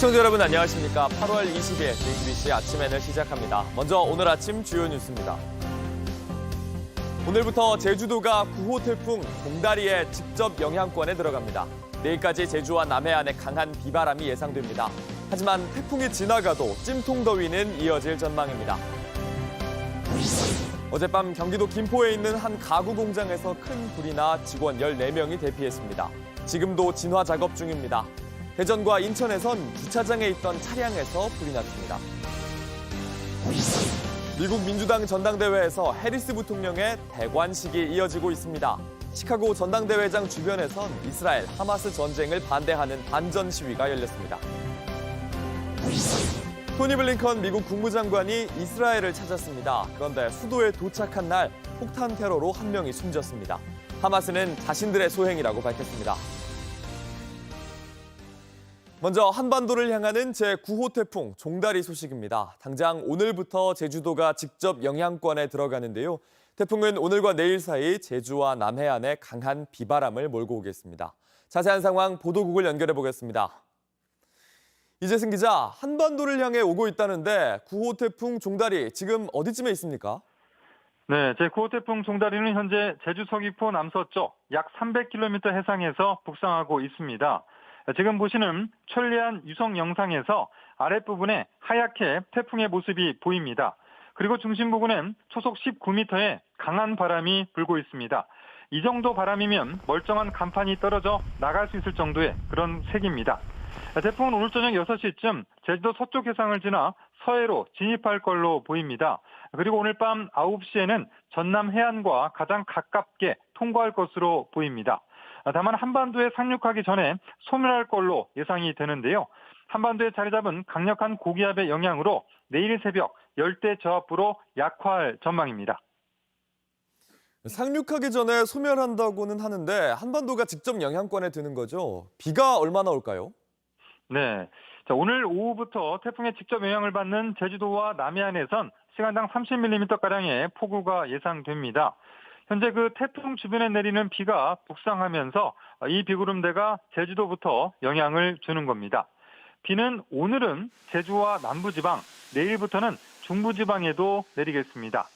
시청자 여러분 안녕하십니까. 8월 20일 JTBC 아침엔을 시작합니다. 먼저 오늘 아침 주요 뉴스입니다. 오늘부터 제주도가 9호 태풍 봉다리의 직접 영향권에 들어갑니다. 내일까지 제주와 남해안에 강한 비바람이 예상됩니다. 하지만 태풍이 지나가도 찜통 더위는 이어질 전망입니다. 어젯밤 경기도 김포에 있는 한 가구 공장에서 큰 불이 나 직원 14명이 대피했습니다. 지금도 진화 작업 중입니다. 대전과 인천에선 주차장에 있던 차량에서 불이 났습니다. 미국 민주당 전당대회에서 해리스 부통령의 대관식이 이어지고 있습니다. 시카고 전당대회장 주변에선 이스라엘 하마스 전쟁을 반대하는 반전 시위가 열렸습니다. 토니 블링컨 미국 국무장관이 이스라엘을 찾았습니다. 그런데 수도에 도착한 날 폭탄 테러로 한 명이 숨졌습니다. 하마스는 자신들의 소행이라고 밝혔습니다. 먼저 한반도를 향하는 제9호 태풍 종다리 소식입니다. 당장 오늘부터 제주도가 직접 영향권에 들어가는데요. 태풍은 오늘과 내일 사이 제주와 남해안에 강한 비바람을 몰고 오겠습니다. 자세한 상황 보도국을 연결해 보겠습니다. 이재승 기자, 한반도를 향해 오고 있다는데 9호 태풍 종다리 지금 어디쯤에 있습니까? 네, 제9호 태풍 종다리는 현재 제주 서귀포 남서쪽 약 300km 해상에서 북상하고 있습니다. 지금 보시는 천리안 유성 영상에서 아랫부분에 하얗게 태풍의 모습이 보입니다. 그리고 중심 부근엔 초속 19m의 강한 바람이 불고 있습니다. 이 정도 바람이면 멀쩡한 간판이 떨어져 나갈 수 있을 정도의 그런 색입니다. 태풍은 오늘 저녁 6시쯤 제주도 서쪽 해상을 지나 서해로 진입할 걸로 보입니다. 그리고 오늘 밤 9시에는 전남 해안과 가장 가깝게 통과할 것으로 보입니다. 다만 한반도에 상륙하기 전에 소멸할 걸로 예상이 되는데요. 한반도에 자리 잡은 강력한 고기압의 영향으로 내일 새벽 열대 저압부로 약화할 전망입니다. 상륙하기 전에 소멸한다고는 하는데 한반도가 직접 영향권에 드는 거죠. 비가 얼마나 올까요? 네, 오늘 오후부터 태풍의 직접 영향을 받는 제주도와 남해안에선 시간당 30mm가량의 폭우가 예상됩니다. 현재 그 태풍 주변에 내리는 비가 북상하면서 이 비구름대가 제주도부터 영향을 주는 겁니다. 비는 오늘은 제주와 남부지방, 내일부터는 중부지방에도 내리겠습니다.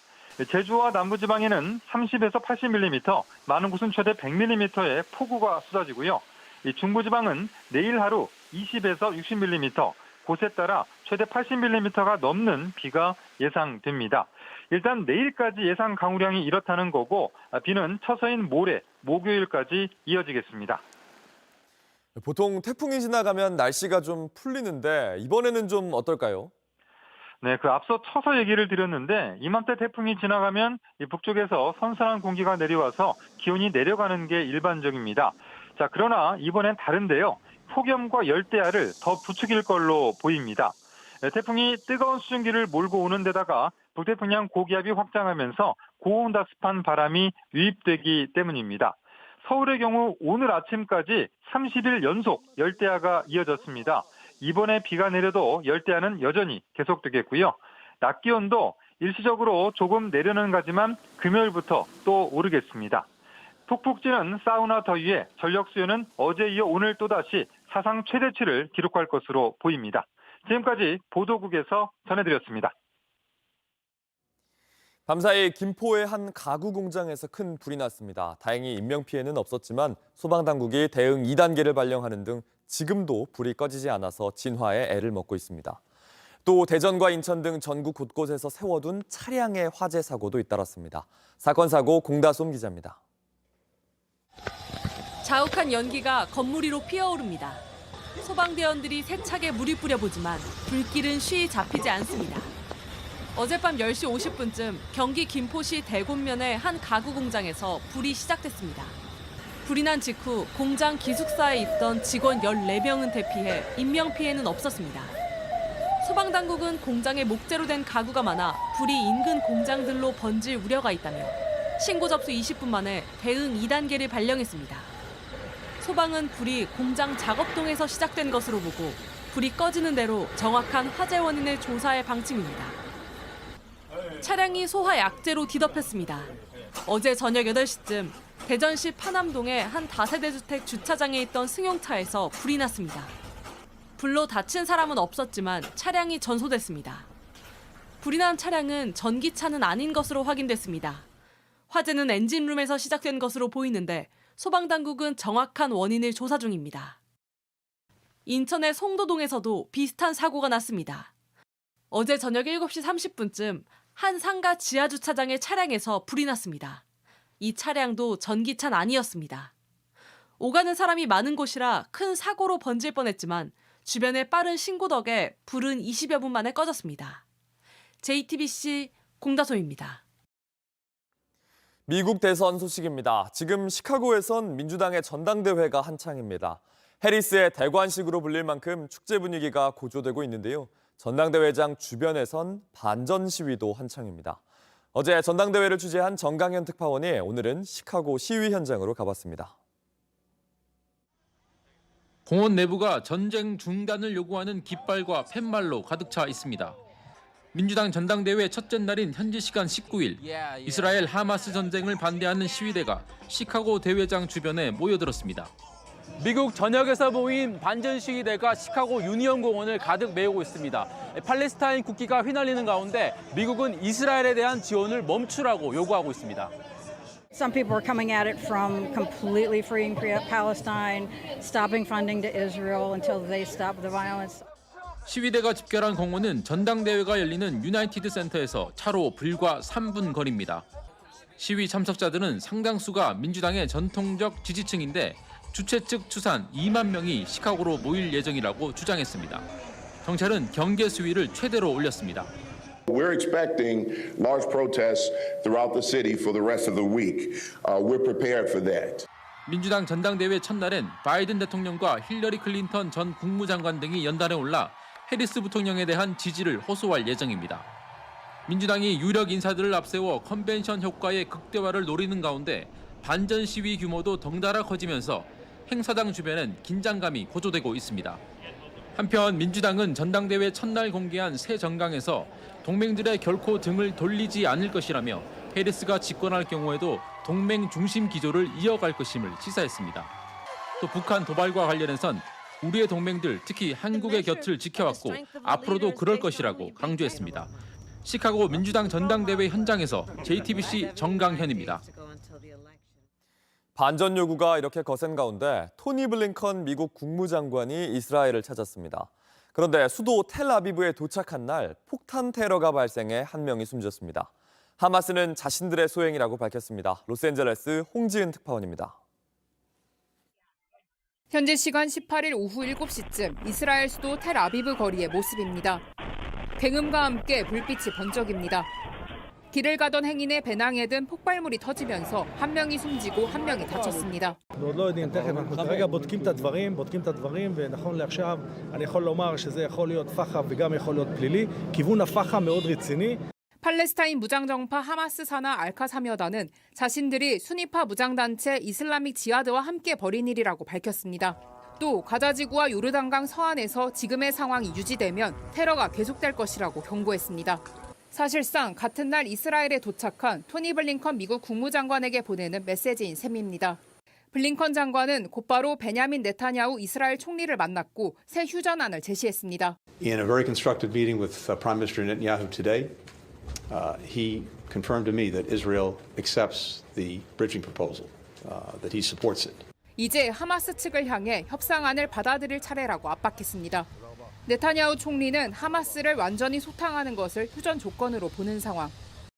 제주와 남부지방에는 30에서 80mm, 많은 곳은 최대 100mm의 폭우가 쏟아지고요. 이 중부지방은 내일 하루 20에서 60mm, 곳에 따라 최대 80mm가 넘는 비가 예상됩니다. 일단 내일까지 예상 강우량이 이렇다는 거고 비는 처서인 모레, 목요일까지 이어지겠습니다. 보통 태풍이 지나가면 날씨가 좀 풀리는데 이번에는 좀 어떨까요? 네, 그 앞서 처서 얘기를 드렸는데 이맘때 태풍이 지나가면 이 북쪽에서 선선한 공기가 내려와서 기온이 내려가는 게 일반적입니다. 자, 그러나 이번엔 다른데요. 폭염과 열대야를 더 부추길 걸로 보입니다. 태풍이 뜨거운 수증기를 몰고 오는 데다가 북태평양 고기압이 확장하면서 고온다습한 바람이 유입되기 때문입니다. 서울의 경우 오늘 아침까지 30일 연속 열대야가 이어졌습니다. 이번에 비가 내려도 열대야는 여전히 계속되겠고요. 낮 기온도 일시적으로 조금 내려는 가지만 금요일부터 또 오르겠습니다. 푹푹 찌는 사우나 더위에 전력 수요는 어제 이어 오늘 또다시 사상 최대치를 기록할 것으로 보입니다. 지금까지 보도국에서 전해드렸습니다. 밤사이 김포의 한 가구 공장에서 큰 불이 났습니다. 다행히 인명피해는 없었지만 소방당국이 대응 2단계를 발령하는 등 지금도 불이 꺼지지 않아서 진화에 애를 먹고 있습니다. 또 대전과 인천 등 전국 곳곳에서 세워둔 차량의 화재 사고도 잇따랐습니다. 사건 사고 공다솜 기자입니다. 자욱한 연기가 건물 위로 피어오릅니다. 소방대원들이 세차게 물이 뿌려보지만 불길은 쉬이 잡히지 않습니다. 어젯밤 10시 50분쯤 경기 김포시 대곤면의 한 가구 공장에서 불이 시작됐습니다. 불이 난 직후 공장 기숙사에 있던 직원 14명은 대피해 인명피해는 없었습니다. 소방당국은 공장에 목재로 된 가구가 많아 불이 인근 공장들로 번질 우려가 있다며 신고 접수 20분 만에 대응 2단계를 발령했습니다. 소방은 불이 공장 작업동에서 시작된 것으로 보고 불이 꺼지는 대로 정확한 화재 원인을 조사할 방침입니다. 차량이 소화 약재로 뒤덮였습니다. 어제 저녁 8시쯤 대전시 파남동의 한 다세대 주택 주차장에 있던 승용차에서 불이 났습니다. 불로 다친 사람은 없었지만 차량이 전소됐습니다. 불이 난 차량은 전기차는 아닌 것으로 확인됐습니다. 화재는 엔진룸에서 시작된 것으로 보이는데 소방당국은 정확한 원인을 조사 중입니다. 인천의 송도동에서도 비슷한 사고가 났습니다. 어제 저녁 7시 30분쯤 한 상가 지하주차장의 차량에서 불이 났습니다. 이 차량도 전기차는 아니었습니다. 오가는 사람이 많은 곳이라 큰 사고로 번질 뻔했지만 주변의 빠른 신고 덕에 불은 20여 분 만에 꺼졌습니다. JTBC 공다솜입니다. 미국 대선 소식입니다. 지금 시카고에선 민주당의 전당대회가 한창입니다. 해리스의 대관식으로 불릴 만큼 축제 분위기가 고조되고 있는데요. 전당대회장 주변에선 반전 시위도 한창입니다. 어제 전당대회를 취재한 정강현 특파원이 오늘은 시카고 시위 현장으로 가봤습니다. 공원 내부가 전쟁 중단을 요구하는 깃발과 팻말로 가득 차 있습니다. 민주당 전당대회 첫째 날인 현지 시간 19일, 이스라엘 하마스 전쟁을 반대하는 시위대가 시카고 대회장 주변에 모여들었습니다. 미국 전역에서 모인 반전 시위대가 시카고 유니언 공원을 가득 메우고 있습니다. 팔레스타인 국기가 휘날리는 가운데 미국은 이스라엘에 대한 지원을 멈추라고 요구하고 있습니다. Some people are coming at it from completely freeing Palestine, stopping funding to Israel until they stop the violence. 시위대가 집결한 공원은 전당대회가 열리는 유나이티드 센터에서 차로 불과 3분 거리입니다. 시위 참석자들은 상당수가 민주당의 전통적 지지층인데 주최 측 추산 2만 명이 시카고로 모일 예정이라고 주장했습니다. 경찰은 경계 수위를 최대로 올렸습니다. We're expecting large protests throughout the city for the rest of the week. We're prepared for that. 민주당 전당대회 첫날엔 바이든 대통령과 힐러리 클린턴 전 국무장관 등이 연단에 올라 해리스 부통령에 대한 지지를 호소할 예정입니다. 민주당이 유력 인사들을 앞세워 컨벤션 효과의 극대화를 노리는 가운데 반전 시위 규모도 덩달아 커지면서 행사장 주변엔 긴장감이 고조되고 있습니다. 한편 민주당은 전당대회 첫날 공개한 새 정강에서 동맹들의 결코 등을 돌리지 않을 것이라며 해리스가 집권할 경우에도 동맹 중심 기조를 이어갈 것임을 시사했습니다. 또 북한 도발과 관련해선 우리의 동맹들, 특히 한국의 곁을 지켜왔고 앞으로도 그럴 것이라고 강조했습니다. 시카고 민주당 전당대회 현장에서 JTBC 정강현입니다. 반전 요구가 이렇게 거센 가운데 토니 블링컨 미국 국무장관이 이스라엘을 찾았습니다. 그런데 수도 텔아비브에 도착한 날 폭탄 테러가 발생해 한 명이 숨졌습니다. 하마스는 자신들의 소행이라고 밝혔습니다. 로스앤젤레스 홍지은 특파원입니다. 현지 시간 18일 오후 7시쯤 이스라엘 수도 텔아비브 거리의 모습입니다. 굉음과 함께 불빛이 번쩍입니다. 길을 가던 행인의 배낭에 든 폭발물이 터지면서 한 명이 숨지고 한 명이 다쳤습니다. עוד לא יודעים, תכף אנחנו כרגע בודקים את הדברים, ונכון לעכשיו אני יכול לומר שזה יכול להיות פח"ע וגם יכול להיות פלילי. כיוון הפח"ע מאוד רציני. 팔레스타인 무장정파 하마스 산하 알카사며단은 자신들이 수니파 무장단체 이슬라믹 지하드와 함께 벌인 일이라고 밝혔습니다. 또 가자지구와 요르단강 서안에서 지금의 상황이 유지되면 테러가 계속될 것이라고 경고했습니다. 사실상 같은 날 이스라엘에 도착한 토니 블링컨 미국 국무장관에게 보내는 메시지인 셈입니다. 블링컨 장관은 곧바로 베냐민 네타냐후 이스라엘 총리를 만났고 새 휴전안을 제시했습니다. In a very constructive meeting with Prime Minister Netanyahu today, he confirmed to me that Israel accepts the bridging proposal, that he supports it. 이제 하마스 측을 향해 협상안을 받아들일 차례라고 압박했습니다. 네타냐후 총리는 하마스를 완전히 소탕하는 것을 휴전 조건으로 보는 상황.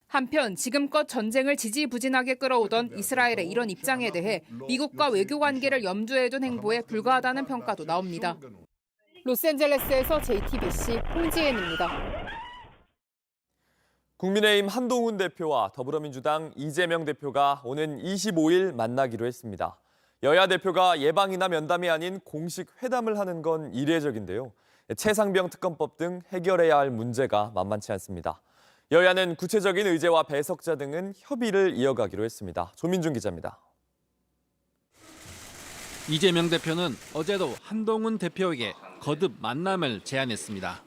한편 지금껏 전쟁을 지지부진하게 끌어오던 이스라엘의 이런 입장에 대해 미국과 외교 관계를 염두에 둔 행보에 불과하다는 평가도 나옵니다. 로스앤젤레스에서 JTBC 홍지은입니다. 국민의힘 한동훈 대표와 더불어민주당 이재명 대표가 오는 25일 만나기로 했습니다. 여야 대표가 예방이나 면담이 아닌 공식 회담을 하는 건 이례적인데요. 최상병 특검법 등 해결해야 할 문제가 만만치 않습니다. 여야는 구체적인 의제와 배석자 등은 협의를 이어가기로 했습니다. 조민준 기자입니다. 이재명 대표는 어제도 한동훈 대표에게 거듭 만남을 제안했습니다.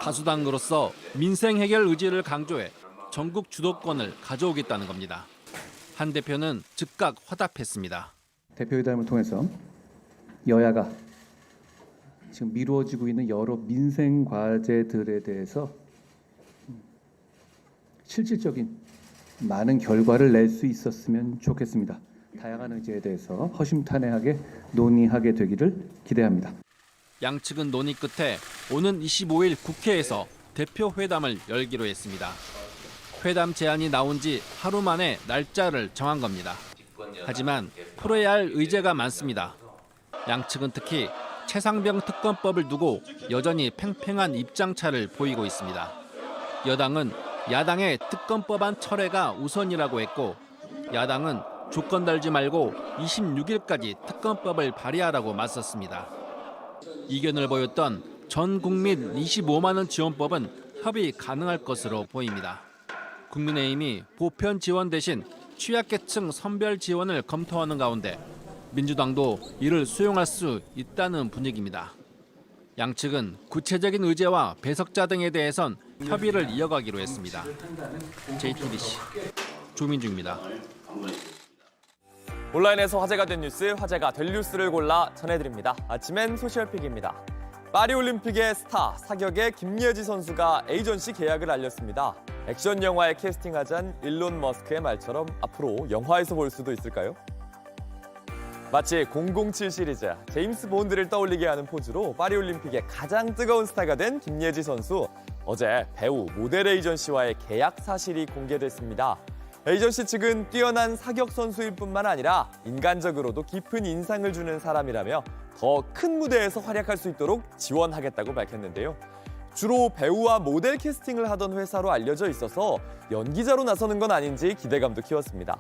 다수당으로서 민생 해결 의지를 강조해 전국 주도권을 가져오겠다는 겁니다. 한 대표는 즉각 화답했습니다. 대표회담을 통해서 여야가 지금 미루어지고 있는 여러 민생 과제들에 대해서 실질적인 많은 결과를 낼 수 있었으면 좋겠습니다. 다양한 의제에 대해서 허심탄회하게 논의하게 되기를 기대합니다. 양측은 논의 끝에 오는 25일 국회에서 대표 회담을 열기로 했습니다. 회담 제안이 나온 지 하루 만에 날짜를 정한 겁니다. 하지만 풀어야 할 의제가 많습니다. 양측은 특히 최상병 특검법을 두고 여전히 팽팽한 입장차를 보이고 있습니다. 여당은 야당의 특검법안 철회가 우선이라고 했고, 야당은 조건 달지 말고 26일까지 특검법을 발의하라고 맞섰습니다. 이견을 보였던 전 국민 25만 원 지원법은 협의 가능할 것으로 보입니다. 국민의힘이 보편 지원 대신 취약계층 선별 지원을 검토하는 가운데 민주당도 이를 수용할 수 있다는 분위기입니다. 양측은 구체적인 의제와 배석자 등에 대해선 협의를 이어가기로 했습니다. JTBC 조민주입니다. 온라인에서 화제가 된 뉴스, 화제가 될 뉴스를 골라 전해드립니다. 아침엔 소셜픽입니다. 파리올림픽의 스타, 사격의 김예지 선수가 에이전시 계약을 알렸습니다. 액션 영화에 캐스팅하잔 일론 머스크의 말처럼 앞으로 영화에서 볼 수도 있을까요? 마치 007 시리즈, 제임스 본드를 떠올리게 하는 포즈로 파리올림픽의 가장 뜨거운 스타가 된 김예지 선수. 어제 배우, 모델 에이전시와의 계약 사실이 공개됐습니다. 에이전시 측은 뛰어난 사격 선수일 뿐만 아니라 인간적으로도 깊은 인상을 주는 사람이라며 더 큰 무대에서 활약할 수 있도록 지원하겠다고 밝혔는데요. 주로 배우와 모델 캐스팅을 하던 회사로 알려져 있어서 연기자로 나서는 건 아닌지 기대감도 키웠습니다.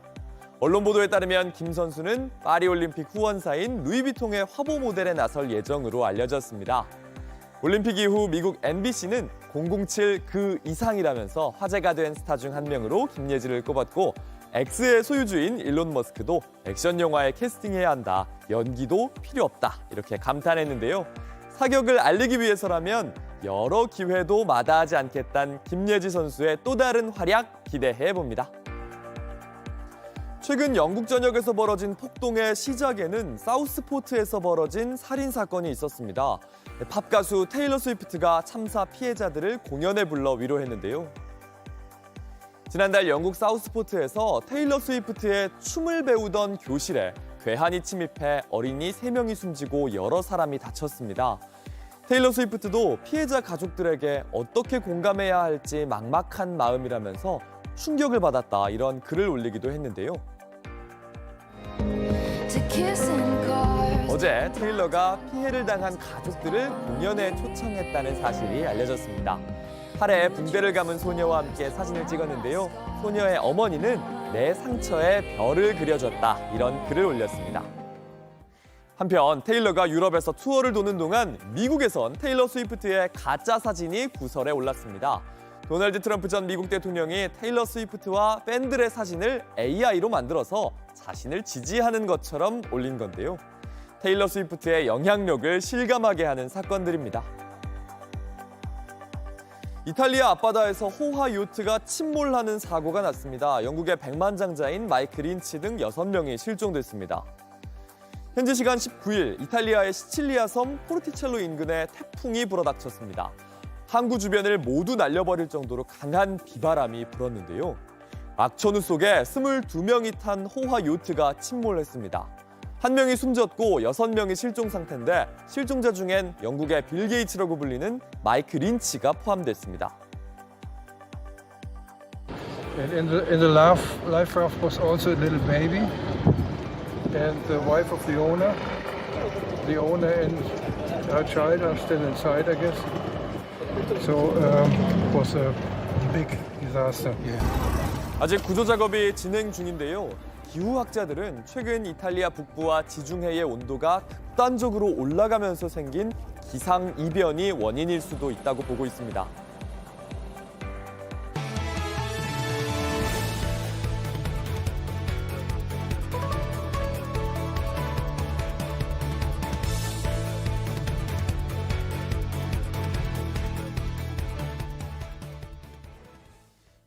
언론 보도에 따르면 김 선수는 파리올림픽 후원사인 루이비통의 화보 모델에 나설 예정으로 알려졌습니다. 올림픽 이후 미국 NBC는 007 그 이상이라면서 화제가 된 스타 중 한 명으로 김예지를 꼽았고, X의 소유주인 일론 머스크도 액션 영화에 캐스팅해야 한다, 연기도 필요 없다 이렇게 감탄했는데요. 사격을 알리기 위해서라면 여러 기회도 마다하지 않겠다는 김예지 선수의 또 다른 활약 기대해봅니다. 최근 영국 전역에서 벌어진 폭동의 시작에는 사우스포트에서 벌어진 살인 사건이 있었습니다. 팝 가수 테일러 스위프트가 참사 피해자들을 공연에 불러 위로했는데요. 지난달 영국 사우스포트에서 테일러 스위프트의 춤을 배우던 교실에 괴한이 침입해 어린이 3명이 숨지고 여러 사람이 다쳤습니다. 테일러 스위프트도 피해자 가족들에게 어떻게 공감해야 할지 막막한 마음이라면서 충격을 받았다, 이런 글을 올리기도 했는데요. 어제 테일러가 피해를 당한 가족들을 공연에 초청했다는 사실이 알려졌습니다. 팔에 붕대를 감은 소녀와 함께 사진을 찍었는데요. 소녀의 어머니는 내 상처에 별을 그려줬다, 이런 글을 올렸습니다. 한편 테일러가 유럽에서 투어를 도는 동안 미국에선 테일러 스위프트의 가짜 사진이 구설에 올랐습니다. 도널드 트럼프 전 미국 대통령이 테일러 스위프트와 팬들의 사진을 AI로 만들어서 자신을 지지하는 것처럼 올린 건데요. 테일러 스위프트의 영향력을 실감하게 하는 사건들입니다. 이탈리아 앞바다에서 호화 요트가 침몰하는 사고가 났습니다. 영국의 백만장자인 마이크 린치 등 6명이 실종됐습니다. 현지 시간 19일 이탈리아의 시칠리아 섬 포르티첼로 인근에 태풍이 불어닥쳤습니다. 항구 주변을 모두 날려버릴 정도로 강한 비바람이 불었는데요. 악천후 속에 22명이 탄 호화 요트가 침몰했습니다. 1명이 숨졌고 6명이 실종 상태인데, 실종자 중엔 영국의 빌 게이츠라고 불리는 마이크 린치가 포함됐습니다. In the life raft was also a little baby, and the wife of the owner and her child are still inside, I guess. So it was a big disaster. 아직 구조 작업이 진행 중인데요. 기후학자들은 최근 이탈리아 북부와 지중해의 온도가 극단적으로 올라가면서 생긴 기상이변이 원인일 수도 있다고 보고 있습니다.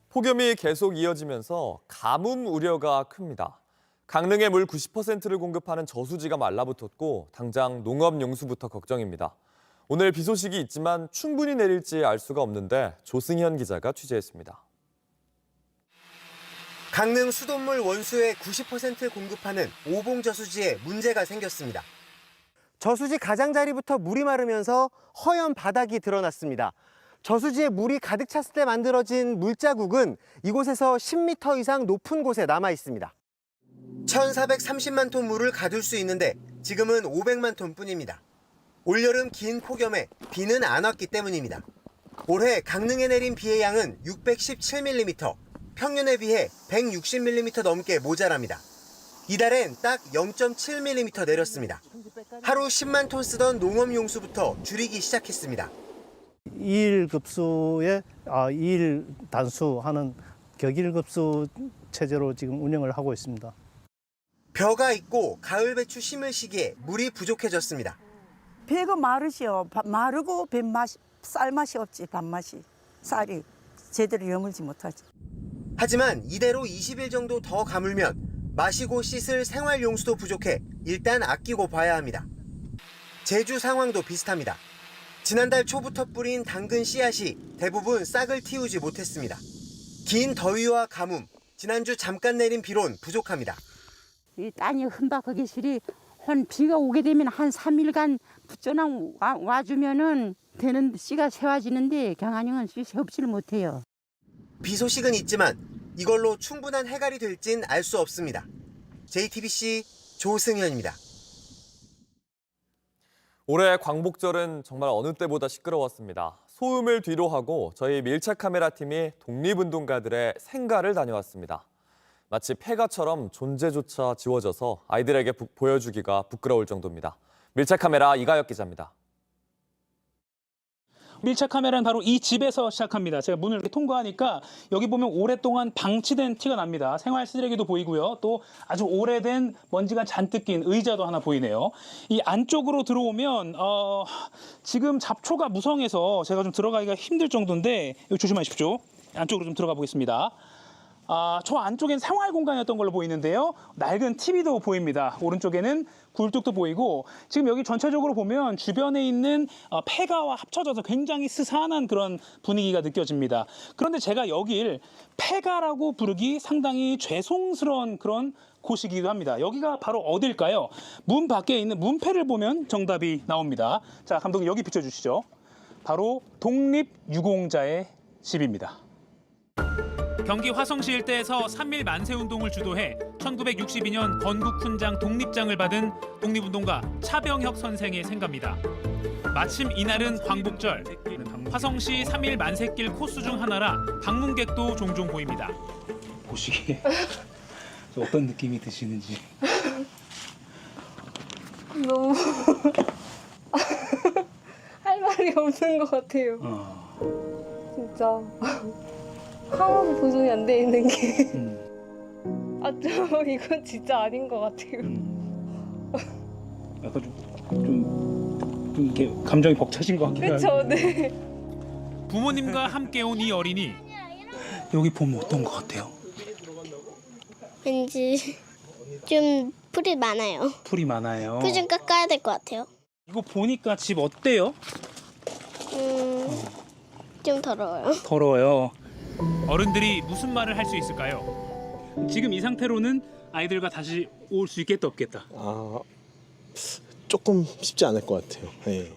폭염이 계속 이어지면서 가뭄 우려가 큽니다. 강릉의 물 90%를 공급하는 저수지가 말라붙었고 당장 농업용수부터 걱정입니다. 오늘 비 소식이 있지만 충분히 내릴지 알 수가 없는데 조승현 기자가 취재했습니다. 강릉 수돗물 원수의 90% 공급하는 오봉저수지에 문제가 생겼습니다. 저수지 가장자리부터 물이 마르면서 허연 바닥이 드러났습니다. 저수지에 물이 가득 찼을 때 만들어진 물자국은 이곳에서 10m 이상 높은 곳에 남아 있습니다. 1,430만 톤 물을 가둘 수 있는데 지금은 500만 톤뿐입니다. 올여름 긴 폭염에 비는 안 왔기 때문입니다. 올해 강릉에 내린 비의 양은 617mm, 평년에 비해 160mm 넘게 모자랍니다. 이달엔 딱 0.7mm 내렸습니다. 하루 10만 톤 쓰던 농업용수부터 줄이기 시작했습니다. 2일 급수에 2일 단수하는 격일 급수 체제로 지금 운영을 하고 있습니다. 벼가 있고 가을 배추 심을 시기에 물이 부족해졌습니다. 배가 마르시오. 마르고 쌀맛이 없지, 밥맛이. 쌀이 제대로 여물지 못하지. 하지만 이대로 20일 정도 더 가물면 마시고 씻을 생활용수도 부족해 일단 아끼고 봐야 합니다. 제주 상황도 비슷합니다. 지난달 초부터 뿌린 당근 씨앗이 대부분 싹을 틔우지 못했습니다. 긴 더위와 가뭄, 지난주 잠깐 내린 비론 부족합니다. 이 땅이 흠박하기 싫이 한 비가 오게 되면 한 3일간 붙여놔 와주면은 되는 씨가 세워지는데 경안형은 씨 세우지를 못해요. 비 소식은 있지만 이걸로 충분한 해갈이 될진 알 수 없습니다. JTBC 조승현입니다. 올해 광복절은 정말 어느 때보다 시끄러웠습니다. 소음을 뒤로 하고 저희 밀착 카메라 팀이 독립운동가들의 생가를 다녀왔습니다. 마치 폐가처럼 존재조차 지워져서 아이들에게 보여주기가 부끄러울 정도입니다. 밀착 카메라 이가혁 기자입니다. 밀착 카메라는 바로 이 집에서 시작합니다. 제가 문을 이렇게 통과하니까 여기 보면 오랫동안 방치된 티가 납니다. 생활 쓰레기도 보이고요. 또 아주 오래된 먼지가 잔뜩 낀 의자도 하나 보이네요. 이 안쪽으로 들어오면 지금 잡초가 무성해서 제가 좀 들어가기가 힘들 정도인데 여기 조심하십시오. 안쪽으로 좀 들어가 보겠습니다. 저 안쪽엔 생활 공간이었던 걸로 보이는데요. 낡은 TV도 보입니다. 오른쪽에는 굴뚝도 보이고 지금 여기 전체적으로 보면 주변에 있는 폐가와 합쳐져서 굉장히 스산한 그런 분위기가 느껴집니다. 그런데 제가 여길 폐가라고 부르기 상당히 죄송스러운 그런 곳이기도 합니다. 여기가 바로 어딜까요? 문 밖에 있는 문패를 보면 정답이 나옵니다. 자, 감독님 여기 비춰주시죠. 바로 독립유공자의 집입니다. 경기 화성시 일대에서 3.1 만세운동을 주도해 1962년 건국훈장 독립장을 받은 독립운동가 차병혁 선생의 생가입니다. 마침 이날은 광복절, 화성시 3.1 만세길 코스 중 하나라 방문객도 종종 보입니다. 보시기에 어떤 느낌이 드시는지. 너무 할 말이 없는 것 같아요. 진짜. 하나도 보존이 안 돼 있는 게 이건 진짜 아닌 것 같아요. 약간 좀 이렇게 감정이 벅차신 것 같긴 한데. 그렇죠, 네. 부모님과 함께 온 이 어린이. 여기 보면 어떤 것 같아요? 왠지 좀 풀이 많아요. 풀이 많아요. 풀 좀 깎아야 될 것 같아요. 이거 보니까 집 어때요? 좀 더러워요. 더러워요. 어른들이 무슨 말을 할 수 있을까요? 지금 이 상태로는 아이들과 다시 올 수 있겠다 없겠다? 조금 쉽지 않을 것 같아요. 네.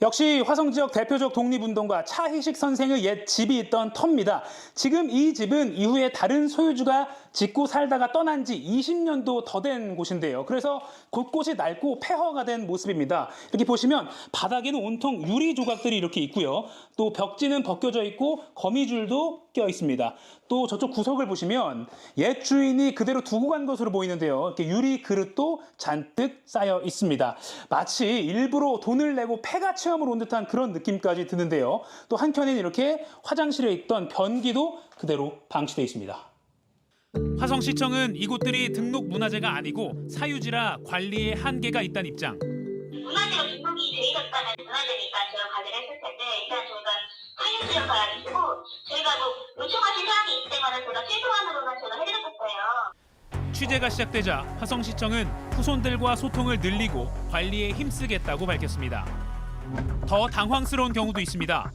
역시 화성 지역 대표적 독립운동가 차희식 선생의 옛 집이 있던 터입니다. 지금 이 집은 이후에 다른 소유주가 짓고 살다가 떠난 지 20년도 더 된 곳인데요. 그래서 곳곳이 낡고 폐허가 된 모습입니다. 이렇게 보시면 바닥에는 온통 유리 조각들이 이렇게 있고요. 또 벽지는 벗겨져 있고 거미줄도 껴 있습니다. 또 저쪽 구석을 보시면 옛 주인이 그대로 두고 간 것으로 보이는데요. 이렇게 유리 그릇도 잔뜩 쌓여 있습니다. 마치 일부러 돈을 내고 폐가 체험을 온 듯한 그런 느낌까지 드는데요. 또 한켠에는 이렇게 화장실에 있던 변기도 그대로 방치되어 있습니다. 화성시청은 이곳들이 등록 문화재가 아니고 사유지라 관리에 한계가 있다는 입장. 문화재가 등록이 돼 있었다면 문화재니까 제가 관리를 했을 텐데 일단 저희가 사유지를 봐야겠고 저희가 요청하신 사항이 있을 때마다 제가 최소한으로는 제가 해드렸을 거예요. 취재가 시작되자 화성시청은 후손들과 소통을 늘리고 관리에 힘쓰겠다고 밝혔습니다. 더 당황스러운 경우도 있습니다.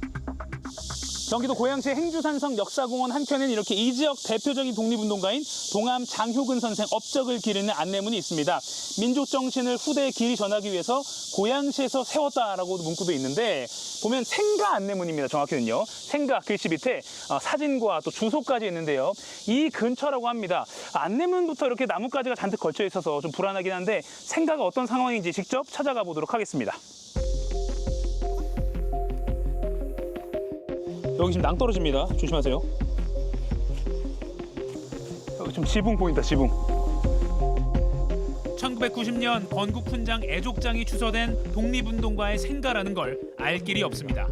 경기도 고양시 행주산성 역사공원 한켠엔 이렇게 이 지역 대표적인 독립운동가인 동암 장효근 선생 업적을 기리는 안내문이 있습니다. 민족 정신을 후대에 길이 전하기 위해서 고양시에서 세웠다라고 문구도 있는데 보면 생가 안내문입니다. 정확히는요. 생가 글씨 밑에 사진과 또 주소까지 있는데요. 이 근처라고 합니다. 안내문부터 이렇게 나뭇가지가 잔뜩 걸쳐 있어서 좀 불안하긴 한데 생가가 어떤 상황인지 직접 찾아가 보도록 하겠습니다. 여기 지금 낭떠러집니다. 조심하세요. 여기 좀 지붕 보인다, 지붕. 1990년 건국 훈장 애족장이 추서된 독립운동가의 생가라는 걸 알 길이 없습니다.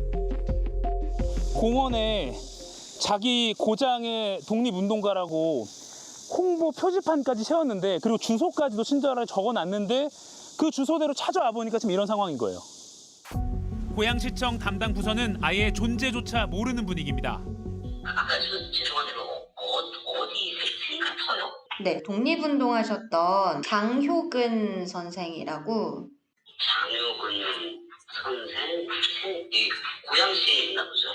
공원에 자기 고장의 독립운동가라고 홍보 표지판까지 세웠는데 그리고 주소까지도 친절하게 적어놨는데 그 주소대로 찾아와 보니까 지금 이런 상황인 거예요. 고양시청 담당 부서는 아예 존재조차 모르는 분위기입니다. 아까 죄송한데 어디 생각터요? 네, 독립운동하셨던 장효근 선생이라고. 장효근 선생, 고양시에 있나 보죠.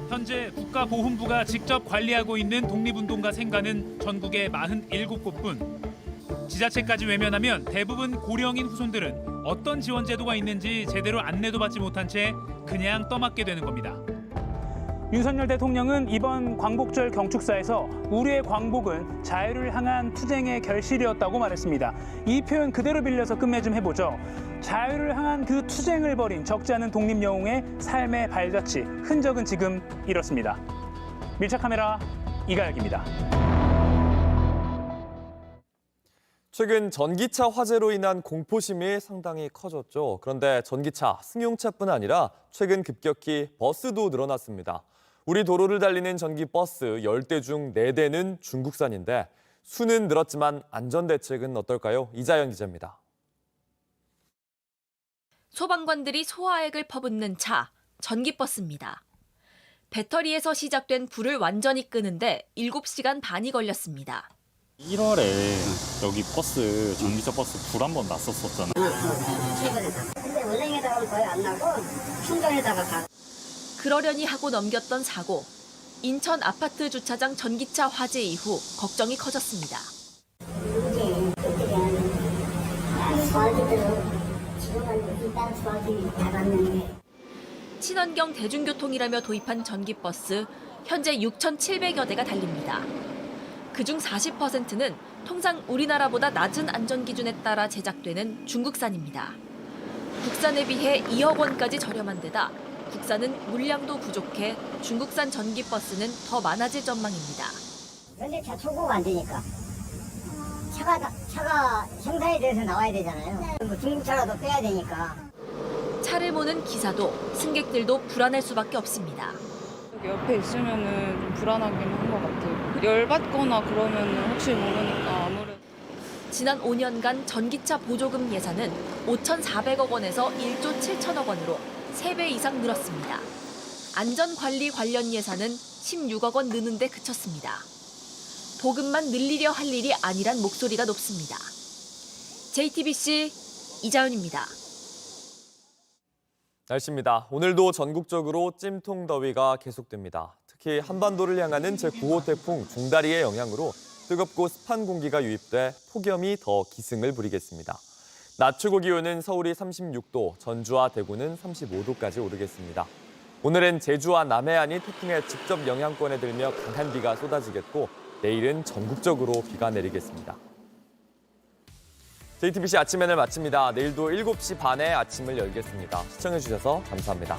현재 국가보훈부가 직접 관리하고 있는 독립운동가 생가는 전국에 47곳뿐. 지자체까지 외면하면 대부분 고령인 후손들은 어떤 지원 제도가 있는지 제대로 안내도 받지 못한 채 그냥 떠맡게 되는 겁니다. 윤석열 대통령은 이번 광복절 경축사에서 우리의 광복은 자유를 향한 투쟁의 결실이었다고 말했습니다. 이 표현 그대로 빌려서 끝내 좀 해보죠. 자유를 향한 그 투쟁을 벌인 적지 않은 독립영웅의 삶의 발자취, 흔적은 지금 이렇습니다. 밀착 카메라 이가혁입니다. 최근 전기차 화재로 인한 공포심이 상당히 커졌죠. 그런데 전기차, 승용차뿐 아니라 최근 급격히 버스도 늘어났습니다. 우리 도로를 달리는 전기버스 10대 중 4대는 중국산인데 수는 늘었지만 안전대책은 어떨까요? 이자연 기자입니다. 소방관들이 소화액을 퍼붓는 차, 전기버스입니다. 배터리에서 시작된 불을 완전히 끄는데 7시간 반이 걸렸습니다. 1월에 여기 버스, 전기차 버스 불 한 번 났었잖아요. 근데 은행에다가는 거의 안 나고 충전에다가 가. 그러려니 하고 넘겼던 사고. 인천 아파트 주차장 전기차 화재 이후 걱정이 커졌습니다. 친환경 대중교통이라며 도입한 전기버스, 현재 6,700여 대가 달립니다. 그중 40%는 통상 우리나라보다 낮은 안전기준에 따라 제작되는 중국산입니다. 국산에 비해 2억 원까지 저렴한 데다 국산은 물량도 부족해 중국산 전기버스는 더 많아질 전망입니다. 현대차 초보가 안 되니까 차가 생산이 돼서 나와야 되잖아요. 뭐 중국차라도 빼야 되니까. 차를 모는 기사도 승객들도 불안할 수밖에 없습니다. 옆에 있으면은 좀 불안하긴 한 것 같아요. 열받거나 그러면은 혹시 모르니까 아무래도. 지난 5년간 전기차 보조금 예산은 5,400억 원에서 1조 7천억 원으로 3배 이상 늘었습니다. 안전관리 관련 예산은 16억 원 느는 데 그쳤습니다. 보급만 늘리려 할 일이 아니란 목소리가 높습니다. JTBC 이자연입니다. 날씨입니다. 오늘도 전국적으로 찜통더위가 계속됩니다. 특히 한반도를 향하는 제9호 태풍 종다리의 영향으로 뜨겁고 습한 공기가 유입돼 폭염이 더 기승을 부리겠습니다. 낮 최고 기온은 서울이 36도, 전주와 대구는 35도까지 오르겠습니다. 오늘은 제주와 남해안이 태풍의 직접 영향권에 들며 강한 비가 쏟아지겠고 내일은 전국적으로 비가 내리겠습니다. JTBC 아침엔을 마칩니다. 내일도 7시 반에 아침을 열겠습니다. 시청해주셔서 감사합니다.